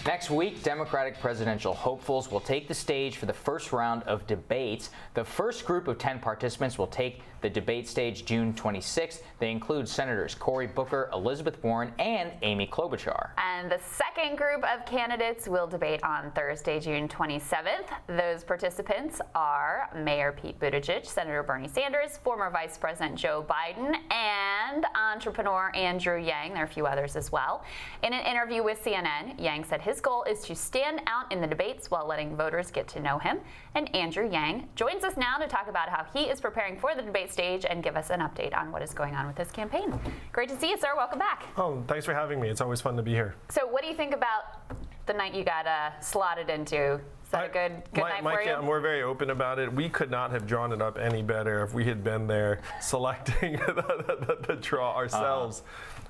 Next week, Democratic presidential hopefuls will take the stage for the first round of debates. The first group of 10 participants will take the debate stage June 26th. They include Senators Cory Booker, Elizabeth Warren, and Amy Klobuchar. And the second group of candidates will debate on Thursday, June 27th. Those participants are Mayor Pete Buttigieg, Senator Bernie Sanders, former Vice President Joe Biden, and entrepreneur Andrew Yang. There are a few others as well. In an interview with CNN, Yang said his goal is to stand out in the debates while letting voters get to know him. And Andrew Yang joins us now to talk about how he is preparing for the debate stage and give us an update on what is going on with his campaign. Great to see you, sir. Welcome back. Oh, thanks for having me. It's always fun to be here. So what do you think about the night you got slotted into? Is that a good night for you? We're very open about it. We could not have drawn it up any better if we had been there selecting the draw ourselves.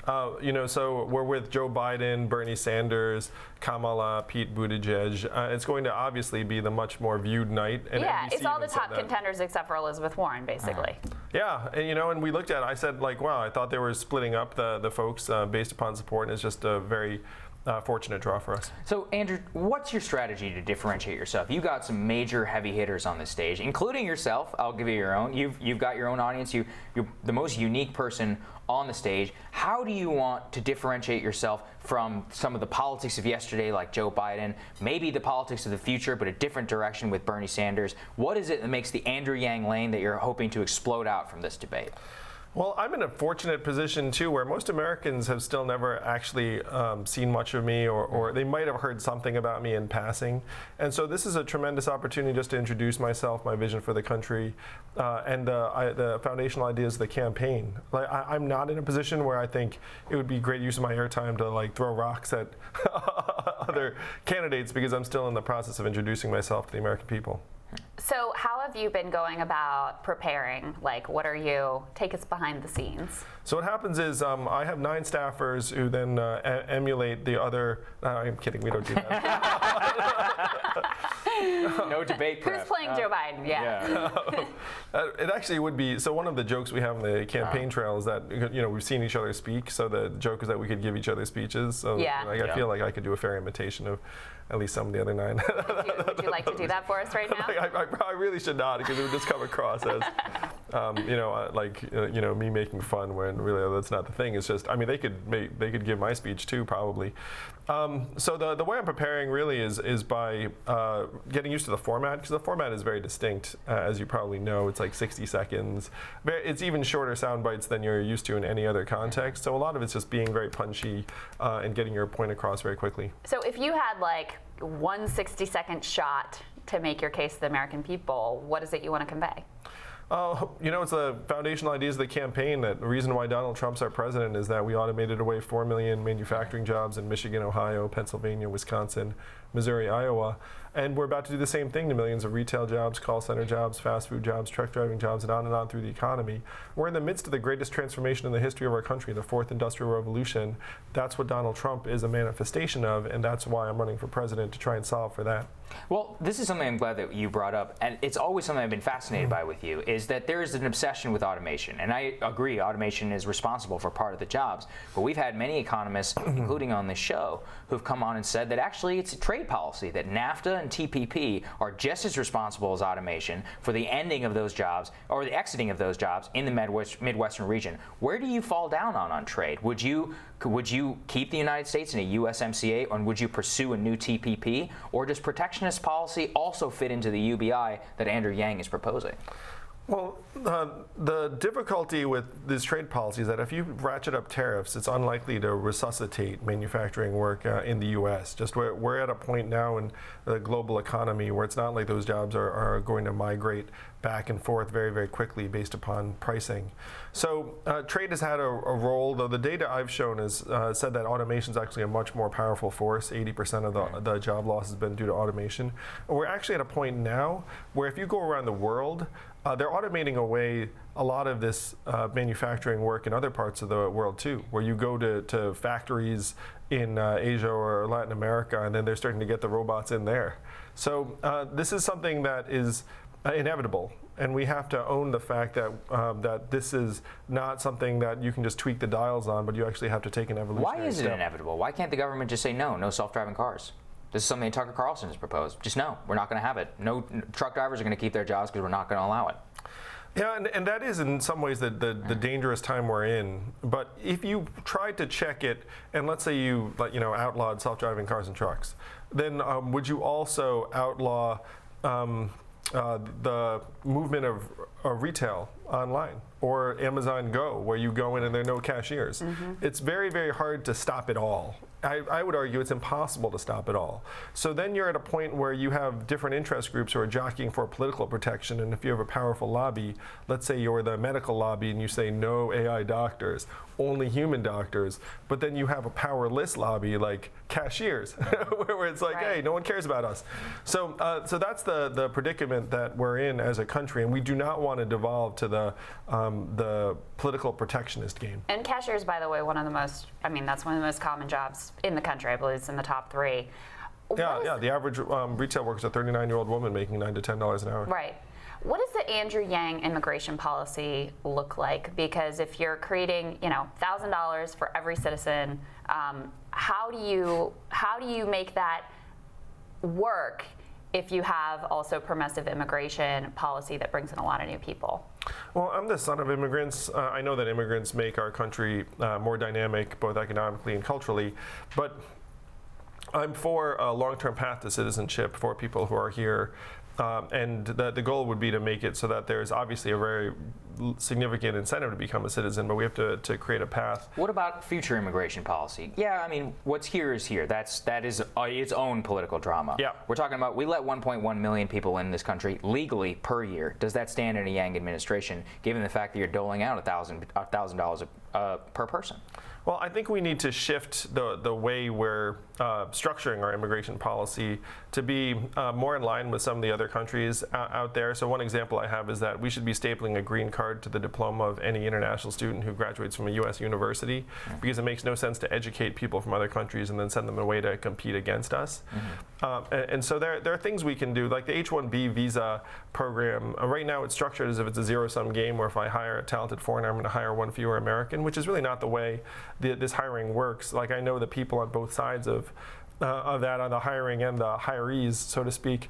So we're with Joe Biden, Bernie Sanders, Kamala, Pete Buttigieg. It's going to obviously be the much more viewed night. And yeah, NBC it's all the even top contenders except for Elizabeth Warren, basically. Yeah, and we looked at it. I said, wow, I thought they were splitting up the folks based upon support, and it's just a very fortunate draw for us. So, Andrew, what's your strategy to differentiate yourself? You got some major heavy hitters on this stage, including yourself. I'll give you your own. You've got your own audience. You're the most unique person on the stage. How do you want to differentiate yourself from some of the politics of yesterday, like Joe Biden, maybe the politics of the future, but a different direction with Bernie Sanders? What is it that makes the Andrew Yang lane that you're hoping to explode out from this debate? Well, I'm in a fortunate position, too, where most Americans have still never actually seen much of me, or they might have heard something about me in passing. And so this is a tremendous opportunity just to introduce myself, my vision for the country, and the foundational ideas of the campaign. I'm not in a position where I think it would be great use of my airtime to throw rocks at other candidates, because I'm still in the process of introducing myself to the American people. So how have you been going about preparing? What are you? Take us behind the scenes. So what happens is I have 9 staffers who then emulate the other. I'm kidding. We don't do that. No debate prep. Who's playing Joe Biden? Yeah. It actually would be. So one of the jokes we have on the campaign trail is that we've seen each other speak. So the joke is that we could give each other speeches. So I feel like I could do a fair imitation of at least some of the other 9. Would you like to do that for us right now? I really should not, because it would just come across as, me making fun, when really that's not the thing. It's just, they could give my speech too, probably. So the way I'm preparing really is by getting used to the format, because the format is very distinct, as you probably know. It's like 60 seconds. It's even shorter sound bites than you're used to in any other context. So a lot of it's just being very punchy and getting your point across very quickly. So if you had one 60-second shot to make your case to the American people, what is it you want to convey? It's the foundational ideas of the campaign that the reason why Donald Trump's our president is that we automated away 4 million manufacturing jobs in Michigan, Ohio, Pennsylvania, Wisconsin, Missouri, Iowa. And we're about to do the same thing to millions of retail jobs, call center jobs, fast food jobs, truck driving jobs, and on through the economy. We're in the midst of the greatest transformation in the history of our country, the 4th Industrial Revolution. That's what Donald Trump is a manifestation of, and that's why I'm running for president, to try and solve for that. Well, this is something I'm glad that you brought up, and it's always something I've been fascinated by with you, is that there is an obsession with automation. And I agree, automation is responsible for part of the jobs. But we've had many economists, including on this show, who've come on and said that actually it's a trade policy, that NAFTA and TPP are just as responsible as automation for the ending of those jobs, or the exiting of those jobs in the Midwestern region. Where do you fall down on trade? Would you keep the United States in a USMCA, and would you pursue a new TPP? Or does protectionist policy also fit into the UBI that Andrew Yang is proposing? Well, the difficulty with this trade policy is that if you ratchet up tariffs, it's unlikely to resuscitate manufacturing work in the U.S. Just we're at a point now in the global economy where it's not like those jobs are going to migrate back and forth very, very quickly based upon pricing. So trade has had a role, though the data I've shown has said that automation is actually a much more powerful force. 80% of the job loss has been due to automation. We're actually at a point now where if you go around the world, they're automating away a lot of this manufacturing work in other parts of the world too, where you go to factories in Asia or Latin America, and then they're starting to get the robots in there. So this is something that is inevitable, and we have to own the fact that that this is not something that you can just tweak the dials on, but you actually have to take an evolutionary Why is it step. inevitable? Why can't the government just say no self-driving cars? This is something Tucker Carlson has proposed. Just no, we're not going to have it. No truck drivers are going to keep their jobs because we're not going to allow it. Yeah, and that is in some ways the dangerous time we're in. But if you tried to check it, and let's say you outlawed self-driving cars and trucks, then would you also outlaw the movement of retail online, or Amazon Go, where you go in and there are no cashiers? It's very, very hard to stop it all. I would argue it's impossible to stop it all. So then you're at a point where you have different interest groups who are jockeying for political protection, and if you have a powerful lobby, let's say you're the medical lobby and you say no AI doctors, only human doctors, but then you have a powerless lobby like cashiers, where it's like, hey, no one cares about us. So that's the predicament that we're in as a country, and we do not want to devolve to the political protectionist game. And cashiers, by the way, that's one of the most common jobs in the country. I believe it's in the top 3. Yeah, the average retail worker is a 39-year-old woman making $9 to $10 an hour. Right. What does the Andrew Yang immigration policy look like? Because if you're creating, $1,000 for every citizen, how do you make that work if you have also permissive immigration policy that brings in a lot of new people? Well, I'm the son of immigrants. I know that immigrants make our country more dynamic, both economically and culturally, but I'm for a long-term path to citizenship for people who are here. And the goal would be to make it so that there's obviously a very significant incentive to become a citizen, but we have to create a path. What about future immigration policy? Yeah, what's here is here. That is its own political drama. Yeah. We're talking about, we let 1.1 million people in this country legally per year. Does that stand in a Yang administration, given the fact that you're doling out $1,000 per person? Well, I think we need to shift the way we're structuring our immigration policy to be more in line with some of the other countries out there. So one example I have is that we should be stapling a green card to the diploma of any international student who graduates from a U.S. university, because it makes no sense to educate people from other countries and then send them away to compete against us. And so there are things we can do, like the H-1B visa program. Right now it's structured as if it's a zero-sum game, where if I hire a talented foreigner, I'm going to hire one fewer American, which is really not the way this hiring works. Like, I know the people on both sides of that, on the hiring and the hirees, so to speak.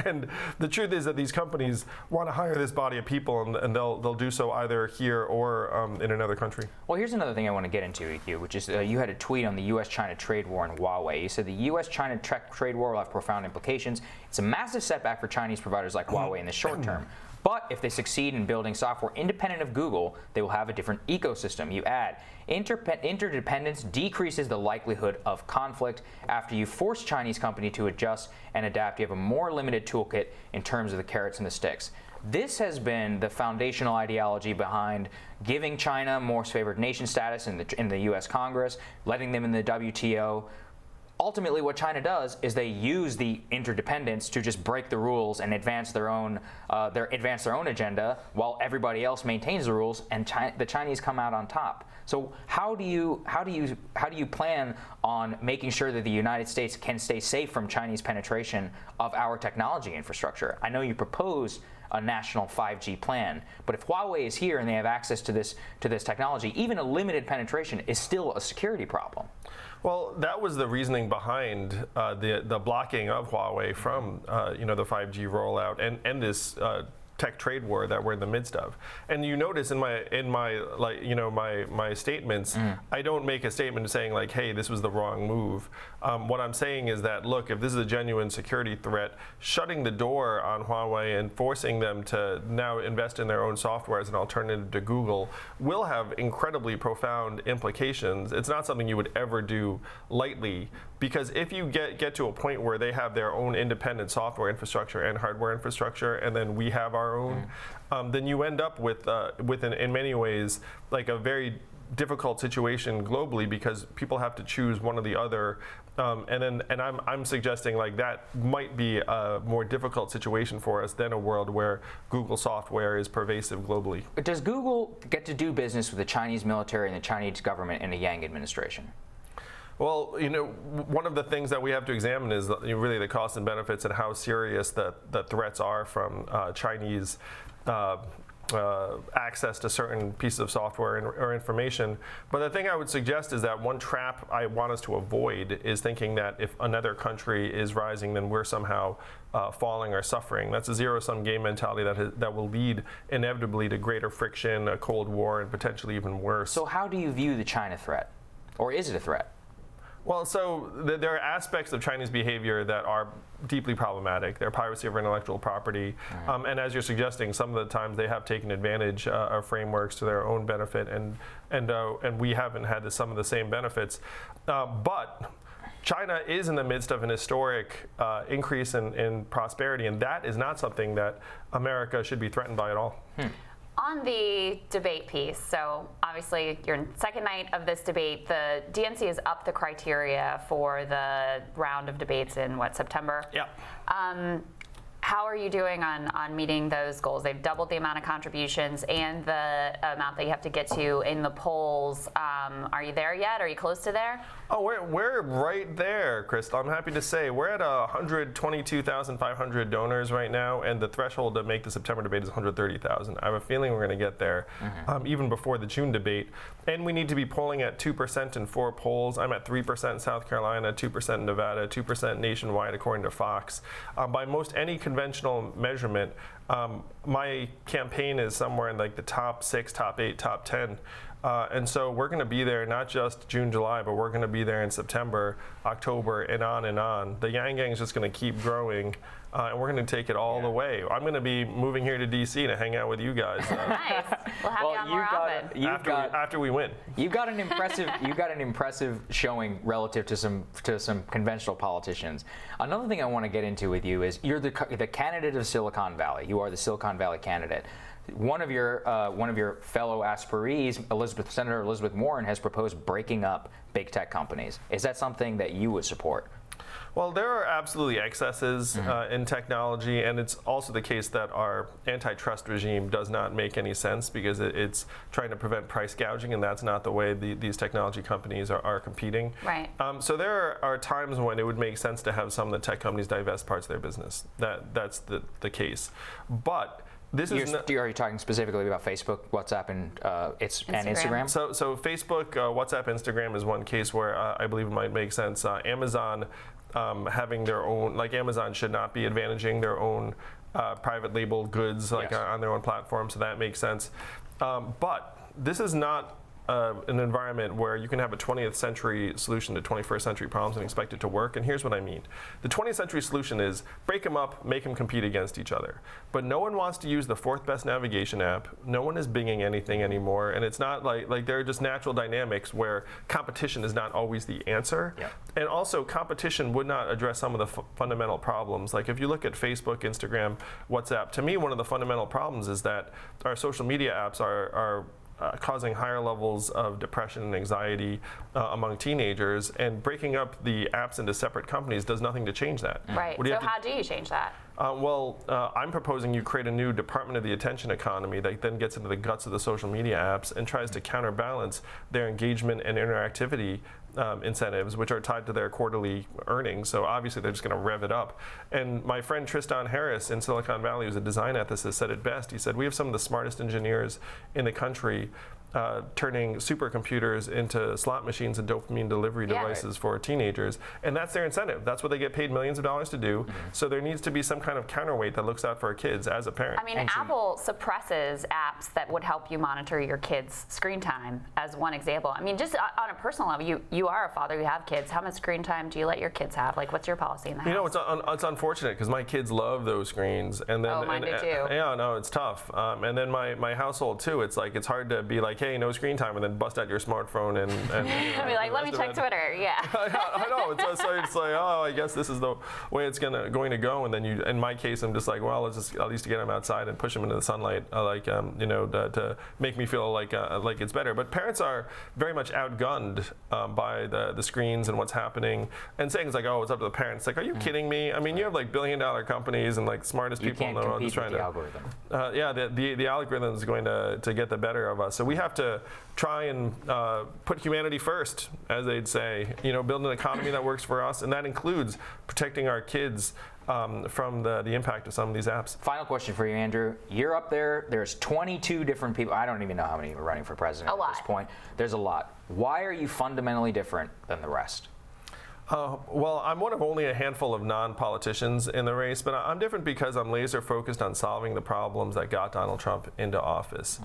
And the truth is that these companies want to hire this body of people, and they'll do so either here or in another country. Well, here's another thing I want to get into with you, which is you had a tweet on the U.S.-China trade war and Huawei. You said the U.S.-China trade war will have profound implications. It's a massive setback for Chinese providers like Huawei in the short term. But if they succeed in building software independent of Google, they will have a different ecosystem. You add, interdependence decreases the likelihood of conflict. After you force Chinese company to adjust and adapt, you have a more limited toolkit in terms of the carrots and the sticks. This has been the foundational ideology behind giving China most favored nation status in the U.S. Congress, letting them in the WTO. Ultimately, what China does is they use the interdependence to just break the rules and advance their own agenda, while everybody else maintains the rules, and the Chinese come out on top. So how do you plan on making sure that the United States can stay safe from Chinese penetration of our technology infrastructure? I know you proposed a national 5G plan, but if Huawei is here and they have access to this technology, even a limited penetration is still a security problem. Well, that was the reasoning behind the blocking of Huawei from the 5G rollout and this tech trade war that we're in the midst of. And you notice in my statements, I don't make a statement saying like, hey, this was the wrong move. What I'm saying is that, look, if this is a genuine security threat, shutting the door on Huawei and forcing them to now invest in their own software as an alternative to Google will have incredibly profound implications. It's not something you would ever do lightly, because if you get to a point where they have their own independent software infrastructure and hardware infrastructure, and then we have our own, then you end up with in many ways, like a very difficult situation globally, because people have to choose one or the other. And I'm suggesting like that might be a more difficult situation for us than a world where Google software is pervasive globally. But does Google get to do business with the Chinese military and the Chinese government in the Yang administration? Well, one of the things that we have to examine is really the costs and benefits and how serious the threats are from Chinese access to certain pieces of software or information. But the thing I would suggest is that one trap I want us to avoid is thinking that if another country is rising, then we're somehow falling or suffering. That's a zero-sum game mentality that will lead inevitably to greater friction, a Cold War, and potentially even worse. So how do you view the China threat? Or is it a threat? Well, so there are aspects of Chinese behavior that are deeply problematic. Their piracy of intellectual property, and as you're suggesting, some of the times they have taken advantage of frameworks to their own benefit, and we haven't had some of the same benefits. But China is in the midst of an historic increase in prosperity, and that is not something that America should be threatened by at all. On the debate piece, so obviously your second night of this debate, the DNC has upped the criteria for the round of debates in September? Yeah. How are you doing on meeting those goals? They've doubled the amount of contributions and the amount that you have to get to in the polls. Are you there yet? Are you close to there? Oh, we're right there, Crystal. I'm happy to say we're at 122,500 donors right now, and the threshold to make the September debate is 130,000. I have a feeling we're going to get there, even before the June debate. And we need to be polling at 2% in 4 polls. I'm at 3% in South Carolina, 2% in Nevada, 2% nationwide, according to Fox. By most any conventional measurement, my campaign is somewhere in like the top 6, top 8, top 10. And so we're going to be there not just June, July, but we're going to be there in September, October, and on and on. The Yang Gang is just going to keep growing, and we're going to take it all the way. I'm going to be moving here to D.C. to hang out with you guys. Nice. We'll have you on more often. After we win. You've got an impressive showing relative to some conventional politicians. Another thing I want to get into with you is you're the candidate of Silicon Valley. You are the Silicon Valley candidate. One of your fellow aspirees, Senator Elizabeth Warren, has proposed breaking up big tech companies. Is that something that you would support? Well, there are absolutely excesses in technology, and it's also the case that our antitrust regime does not make any sense because it's trying to prevent price gouging, and that's not the way these technology companies are competing. Right. So there are times when it would make sense to have some of the tech companies divest parts of their business. That's the case. But are you talking specifically about Facebook, WhatsApp, and Instagram? So Facebook, WhatsApp, Instagram is one case where I believe it might make sense. Amazon having their own, like Amazon should not be advantaging their own private label goods on their own platform, so that makes sense. But this is not an environment where you can have a 20th century solution to 21st century problems and expect it to work. And here's what I mean. The 20th century solution is break them up, make them compete against each other. But no one wants to use the 4th best navigation app. No one is binging anything anymore. And it's not like there are just natural dynamics where competition is not always the answer. Yeah. And also competition would not address some of the fundamental problems. Like if you look at Facebook, Instagram, WhatsApp, to me one of the fundamental problems is that our social media apps are causing higher levels of depression and anxiety among teenagers, and breaking up the apps into separate companies does nothing to change that. Right. So how do you change that? I'm proposing you create a new Department of the Attention Economy that then gets into the guts of the social media apps and tries to counterbalance their engagement and interactivity incentives, which are tied to their quarterly earnings. So obviously they're just going to rev it up. And my friend Tristan Harris in Silicon Valley, who's a design ethicist, said it best. He said, we have some of the smartest engineers in the country turning supercomputers into slot machines and dopamine delivery devices for teenagers. And that's their incentive. That's what they get paid millions of dollars to do. So there needs to be some kind of counterweight that looks out for our kids as a parent. I mean, Apple suppresses apps that would help you monitor your kids' screen time, as one example. I mean, just on a personal level, you are a father, you have kids. How much screen time do you let your kids have? Like, what's your policy in the house? You know, it's unfortunate because my kids love those screens. And then, mine do too. Yeah, no, it's tough. And then my household too, it's like hard to be like, hey, no screen time, and then bust out your smartphone and be like, let me check Twitter. Yeah. I know. It's like, oh, I guess this is the way it's going to go. And then in my case, I'm just like, well, let's just at least get them outside and push them into the sunlight, to make me feel like it's better. But parents are very much outgunned by the screens and what's happening, and saying it's like, oh, it's up to the parents. Like, are you kidding me? I mean, you have like billion-dollar companies and like smartest people in the world just trying to. The algorithm. The algorithm is going to get the better of us. So we have have to try and put humanity first, as they'd say. Build an economy that works for us, and that includes protecting our kids from the impact of some of these apps. Final question for you, Andrew. You're up there. There's 22 different people. I don't even know how many are running for president at this point. There's a lot. Why are you fundamentally different than the rest? Well, I'm one of only a handful of non-politicians in the race, but I'm different because I'm laser focused on solving the problems that got Donald Trump into office.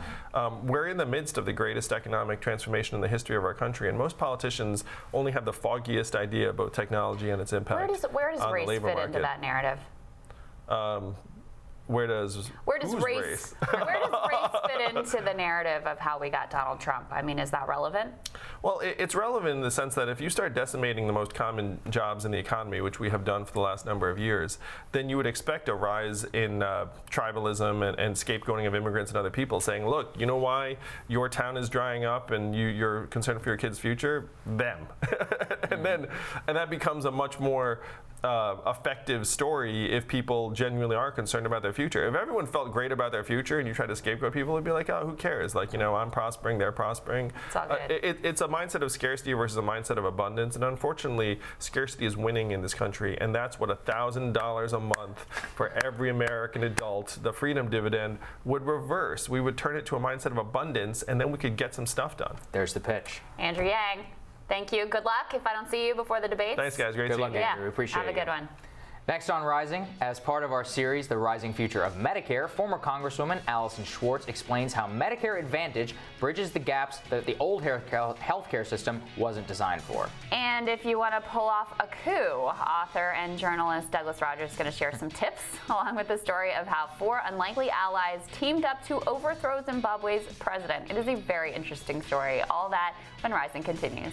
We're in the midst of the greatest economic transformation in the history of our country, and most politicians only have the foggiest idea about technology and its impact. Where does on race the labor fit market. into that narrative? Where does race fit into the narrative of how we got Donald Trump? I mean, is that relevant? Well, it's relevant in the sense that if you start decimating the most common jobs in the economy, which we have done for the last number of years, then you would expect a rise in tribalism and scapegoating of immigrants and other people, saying, look, you know why your town is drying up and you're concerned for your kids' future? Them. and that becomes a much more effective story if people genuinely are concerned about their future. If everyone felt great about their future and you try to scapegoat people, it'd be like, oh, who cares? I'm prospering, they're prospering. It's all good. It's a mindset of scarcity versus a mindset of abundance, and unfortunately, scarcity is winning in this country, and that's what $1,000 a month for every American adult, the freedom dividend, would reverse. We would turn it to a mindset of abundance, and then we could get some stuff done. There's the pitch. Andrew Yang, thank you. Good luck if I don't see you before the debates. Thanks, guys. Great Good seeing luck, you. Andrew. We appreciate it. Have a good one. Next on Rising, as part of our series, The Rising Future of Medicare, former Congresswoman Allison Schwartz explains how Medicare Advantage bridges the gaps that the old healthcare system wasn't designed for. And if you want to pull off a coup, author and journalist Douglas Rogers is going to share some tips, along with the story of how 4 unlikely allies teamed up to overthrow Zimbabwe's president. It is a very interesting story. All that when Rising continues.